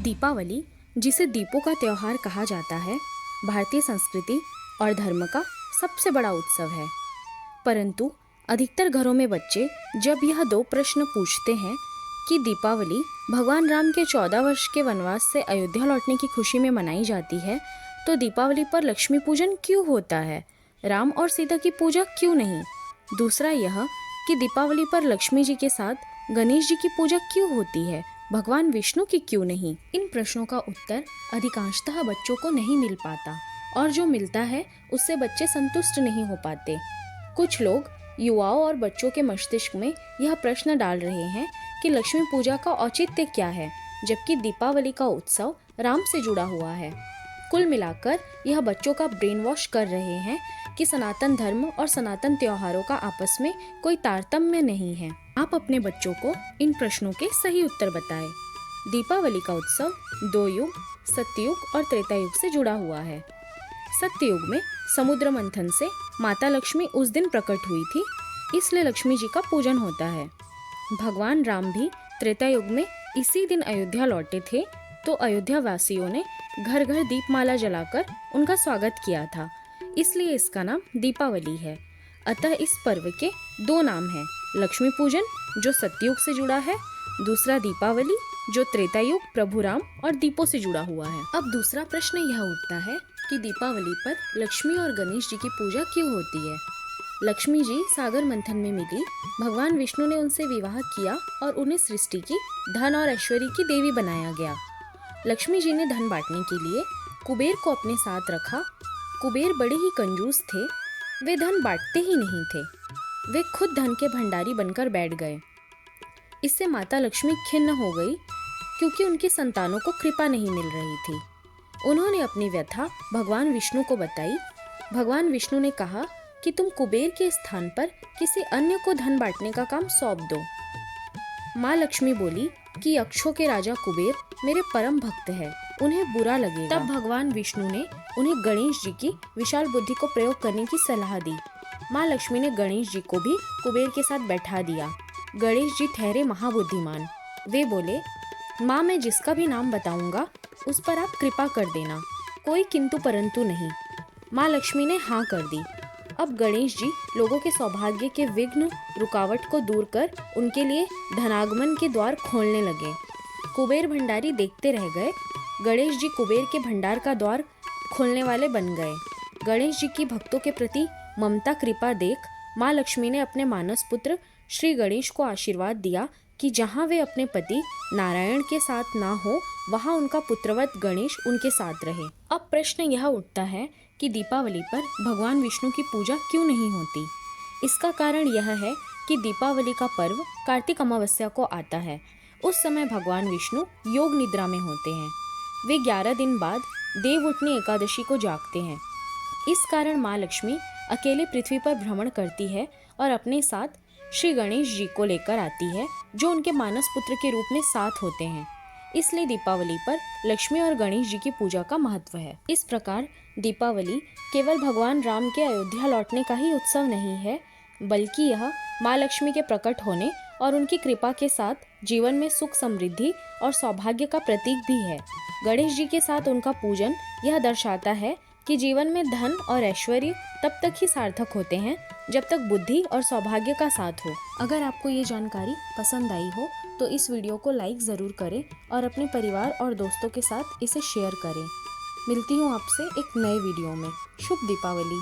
दीपावली, जिसे दीपों का त्योहार कहा जाता है, भारतीय संस्कृति और धर्म का सबसे बड़ा उत्सव है। परंतु अधिकतर घरों में बच्चे जब यह दो प्रश्न पूछते हैं कि दीपावली भगवान राम के 14 वर्ष के वनवास से अयोध्या लौटने की खुशी में मनाई जाती है, तो दीपावली पर लक्ष्मी पूजन क्यों होता है, राम और सीता की पूजा क्यों नहीं? दूसरा यह कि दीपावली पर लक्ष्मी जी के साथ गणेश जी की पूजा क्यों होती है, भगवान विष्णु की क्यों नहीं? इन प्रश्नों का उत्तर अधिकांशतः बच्चों को नहीं मिल पाता और जो मिलता है उससे बच्चे संतुष्ट नहीं हो पाते। कुछ लोग युवाओं और बच्चों के मस्तिष्क में यह प्रश्न डाल रहे हैं कि लक्ष्मी पूजा का औचित्य क्या है, जबकि दीपावली का उत्सव राम से जुड़ा हुआ है। कुल मिलाकर यह बच्चों का ब्रेन वॉश कर रहे हैं कि सनातन धर्म और सनातन त्योहारों का आपस में कोई तारतम्य नहीं है। आप अपने बच्चों को इन प्रश्नों के सही उत्तर बताएं। दीपावली का उत्सव दो युग, सत्ययुग और त्रेता युग से जुड़ा हुआ है। सत्ययुग में समुद्र मंथन से माता लक्ष्मी उस दिन प्रकट हुई थी, इसलिए लक्ष्मी जी का पूजन होता है। भगवान राम भी त्रेता युग में इसी दिन अयोध्या लौटे थे, तो अयोध्या वासियों ने घर घर दीपमाला जलाकर उनका स्वागत किया था, इसलिए इसका नाम दीपावली है। अतः इस पर्व के दो नाम हैं, लक्ष्मी पूजन जो सत्ययुग से जुड़ा है, दूसरा दीपावली जो त्रेता युग प्रभु राम और दीपों से जुड़ा हुआ है। अब दूसरा प्रश्न यह उठता है कि दीपावली पर लक्ष्मी और गणेश जी की पूजा क्यों होती है? लक्ष्मी जी सागर मंथन में मिली, भगवान विष्णु ने उनसे विवाह किया और उन्हें सृष्टि की, धन और ऐश्वर्य की देवी बनाया गया। लक्ष्मी जी ने धन बांटने के लिए कुबेर को अपने साथ रखा। कुबेर बड़े ही कंजूस थे, वे धन बांटते ही नहीं थे, वे खुद धन के भंडारी बनकर बैठ गए। इससे माता लक्ष्मी खिन्न हो गई क्योंकि उनकी संतानों को कृपा नहीं मिल रही थी। उन्होंने अपनी व्यथा भगवान विष्णु को बताई। भगवान विष्णु ने कहा कि तुम कुबेर के स्थान पर किसी अन्य को धन बांटने का काम सौंप दो। माँ लक्ष्मी बोली कि यक्षों के राजा कुबेर मेरे परम भक्त है, उन्हें बुरा लगेगा। तब भगवान विष्णु ने उन्हें गणेश जी की विशाल बुद्धि को प्रयोग करने की सलाह दी। माँ लक्ष्मी ने गणेश जी को भी कुबेर के साथ बैठा दिया। गणेश जी ठहरे महाबुद्धिमान। वे बोले, माँ मैं जिसका भी नाम बताऊंगा उस पर आप कृपा कर देना, कोई किंतु परंतु नहीं। माँ लक्ष्मी ने हाँ कर दी। अब गणेश जी लोगों के सौभाग्य के विघ्न रुकावट को दूर कर उनके लिए धनागमन के द्वार खोलने लगे। कुबेर भंडारी देखते रह गए। गणेश जी कुबेर के भंडार का द्वार खोलने वाले बन गए। गणेश जी की भक्तों के प्रति ममता कृपा देख माँ लक्ष्मी ने अपने मानस पुत्र श्री गणेश को आशीर्वाद दिया कि जहाँ वे अपने पति नारायण के साथ ना हो, वहाँ उनका पुत्रवत गणेश उनके साथ रहे। अब प्रश्न यह उठता है कि दीपावली पर भगवान विष्णु की पूजा क्यों नहीं होती? इसका कारण यह है कि दीपावली का पर्व कार्तिक अमावस्या को आता है। उस समय भगवान विष्णु योग निद्रा में होते हैं। वे 11 दिन बाद देवउठनी एकादशी को जागते हैं। इस कारण माँ लक्ष्मी अकेले पृथ्वी पर भ्रमण करती है और अपने साथ श्री गणेश जी को लेकर आती है, जो उनके मानस पुत्र के रूप में साथ होते हैं। इसलिए दीपावली पर लक्ष्मी और गणेश जी की पूजा का महत्व है। इस प्रकार दीपावली केवल भगवान राम के अयोध्या लौटने का ही उत्सव नहीं है, बल्कि यह माँ लक्ष्मी के प्रकट होने और उनकी कृपा के साथ जीवन में सुख समृद्धि और सौभाग्य का प्रतीक भी है। गणेश जी के साथ उनका पूजन यह दर्शाता है कि जीवन में धन और ऐश्वर्य तब तक ही सार्थक होते हैं जब तक बुद्धि और सौभाग्य का साथ हो। अगर आपको ये जानकारी पसंद आई हो तो इस वीडियो को लाइक ज़रूर करें और अपने परिवार और दोस्तों के साथ इसे शेयर करें। मिलती हूँ आपसे एक नए वीडियो में। शुभ दीपावली।